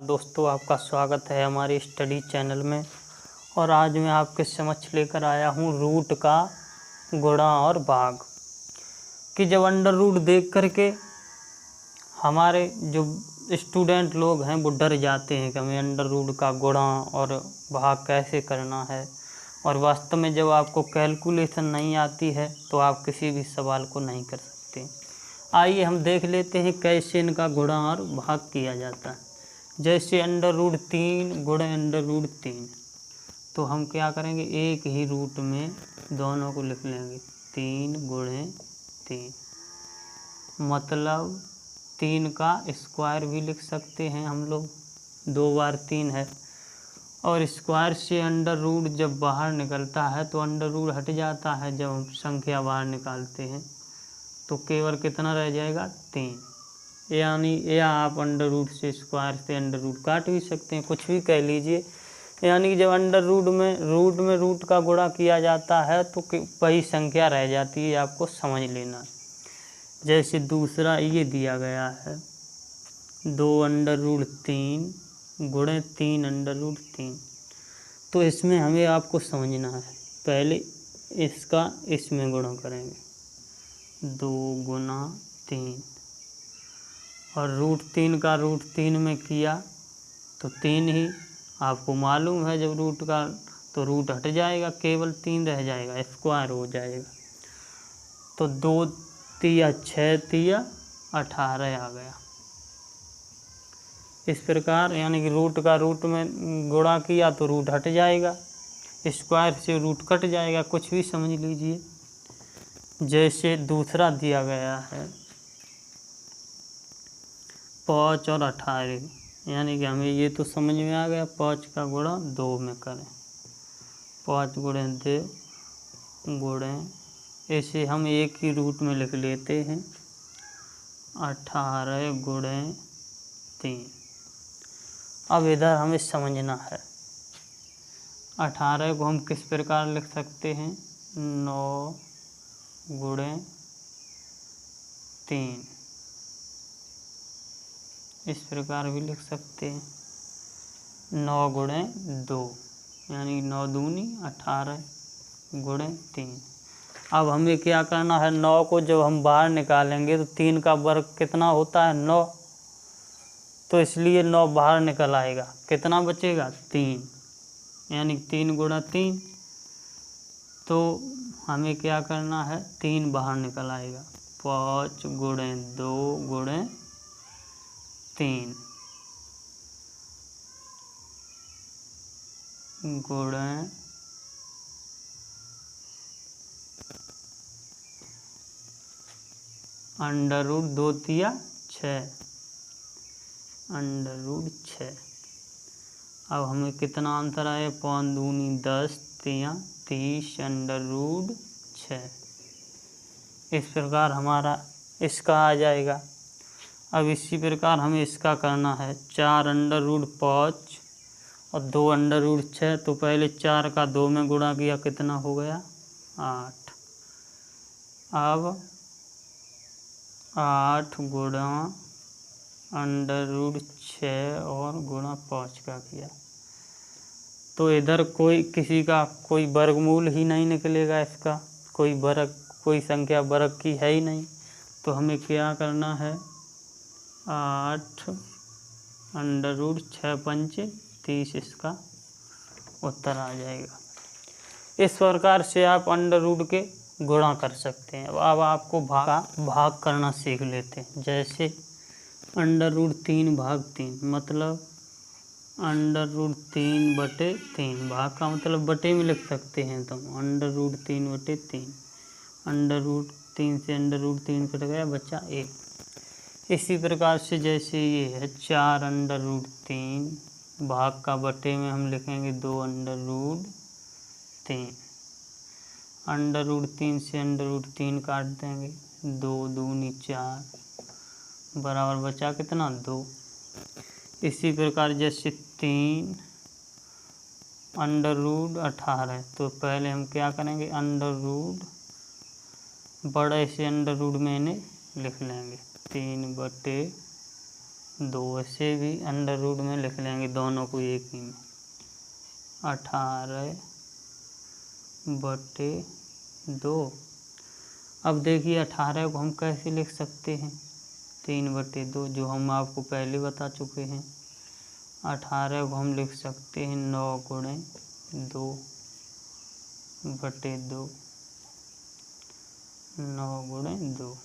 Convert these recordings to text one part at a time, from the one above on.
दोस्तों, आपका स्वागत है हमारे स्टडी चैनल में। और आज मैं आपके समक्ष लेकर आया हूँ रूट का गुणा और भाग। कि जब अंडर रूट देख करके हमारे जो स्टूडेंट लोग हैं वो डर जाते हैं कि हमें अंडर रूट का गुणा और भाग कैसे करना है। और वास्तव में जब आपको कैलकुलेशन नहीं आती है तो आप किसी भी सवाल को नहीं कर सकते। आइए हम देख लेते हैं कैसे इनका गुणा और भाग किया जाता है। जैसे अंडर रूट 3 गुणे अंडर रूट 3, तो हम क्या करेंगे, एक ही रूट में दोनों को लिख लेंगे। 3 गुणे 3 मतलब 3 का स्क्वायर भी लिख सकते हैं हम लोग, 2 बार 3 है। और स्क्वायर से अंडर रूट जब बाहर निकलता है तो अंडर रूट हट जाता है। जब हम संख्या बाहर निकालते हैं तो केवल कितना रह जाएगा, 3। यानी या आप अंडर रूट से स्क्वायर से अंडर रूट काट भी सकते हैं, कुछ भी कह लीजिए। यानी कि जब अंडर रूट में रूट का गुणा किया जाता है तो वही संख्या रह जाती है, आपको समझ लेना। जैसे दूसरा ये दिया गया है 2 अंडर रूट 3 गुणे 3 अंडर रूट 3, तो इसमें हमें आपको समझना है। पहले इसका इसमें गुणा करेंगे, 2 गुना 3, और रूट 3 का रूट 3 में किया तो 3 ही। आपको मालूम है जब रूट का तो रूट हट जाएगा, केवल 3 रह जाएगा, स्क्वायर हो जाएगा। तो 2 तिया 6 तिया 18 आ गया। इस प्रकार यानी कि रूट का रूट में गुणा किया तो रूट हट जाएगा, स्क्वायर से रूट कट जाएगा, कुछ भी समझ लीजिए। जैसे दूसरा दिया गया है 5 और 18, यानी कि हमें ये तो समझ में आ गया 5 का गुणा 2 में करें, 5 गुणे 2 गुणे, ऐसे हम एक ही रूट में लिख लेते हैं 18 गुणे 3। अब इधर हमें समझना है 18 को हम किस प्रकार लिख सकते हैं, 9 गुणे 3, इस प्रकार भी लिख सकते हैं। 9 गुणे 2 यानी 9 दूनी 18 गुणे 3। अब हमें क्या करना है, 9 को जब हम बाहर निकालेंगे तो 3 का वर्ग कितना होता है, 9, तो इसलिए 9 बाहर निकल आएगा, कितना बचेगा, 3, यानी 3 गुणा 3। तो हमें क्या करना है, 3 बाहर निकल आएगा, 5 गुणे 2 गुणे 3 गुणे अंडर रूट 2 तिया 6 अंडर रूट 6। अब हमें कितना अंतर आया, 5 दूनी 10 तिया 30 अंडर रूट 6। इस प्रकार हमारा इसका आ जाएगा। अब इसी प्रकार हमें इसका करना है, 4 अंडर रूट 5 और 2 अंडर रूट 6। तो पहले 4 का 2 में गुणा किया, कितना हो गया, 8। अब 8 गुणा अंडर रूट 6 और गुणा 5 का किया, तो इधर किसी का कोई वर्गमूल ही नहीं निकलेगा, इसका कोई संख्या वर्ग की है ही नहीं। तो हमें क्या करना है, 8 अंडर रूट 6 पंचे 30, इसका उत्तर आ जाएगा। इस प्रकार से आप अंडर रूट के गुणा कर सकते हैं। अब आपको भाग करना सीख लेते हैं। जैसे अंडर रूट 3 भाग 3, मतलब अंडर रूट 3 बटे 3, भाग का मतलब बटे में लिख सकते हैं। तो अंडर रूट 3 बटे 3, अंडर रूट 3 से अंडर रूट 3 कट गया, बचा 1। इसी प्रकार से जैसे ये है 4 अंडर रूट 3, भाग का बटे में हम लिखेंगे 2 अंडर रूट 3, अंडर रूट 3 से अंडर रूट 3 काट देंगे, 2 दूनी 4 बराबर बचा कितना, 2। इसी प्रकार जैसे 3 अंडर रूट 18, तो पहले हम क्या करेंगे, अंडर रूट बड़े से अंडर रूट में इन्हें लिख लेंगे, 3 बटे 2, ऐसे भी अंडर रूट में लिख लेंगे दोनों को एक ही में। 18/2। अब देखिए 18 को हम कैसे लिख सकते हैं, 3/2, जो हम आपको पहले बता चुके हैं। 18 को हम लिख सकते हैं 9×2/2, 9×2।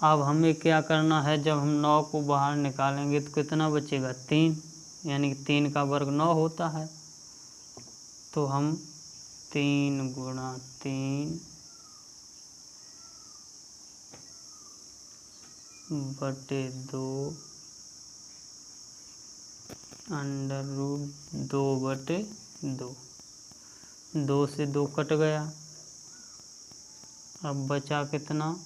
अब हमें क्या करना है, जब हम 9 को बाहर निकालेंगे तो कितना बचेगा, 3, यानी कि 3 का वर्ग 9 होता है। तो हम 3×3/2 √2/2, 2 से 2 कट गया। अब बचा कितना,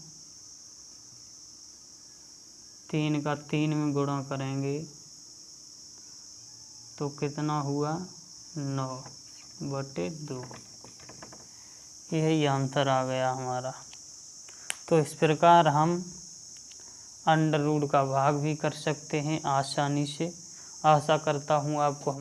3 का 3 में गुणा करेंगे तो कितना हुआ, 9/2। यही आंसर आ गया हमारा। तो इस प्रकार हम अंडर रूट का भाग भी कर सकते हैं आसानी से। आशा करता हूँ आपको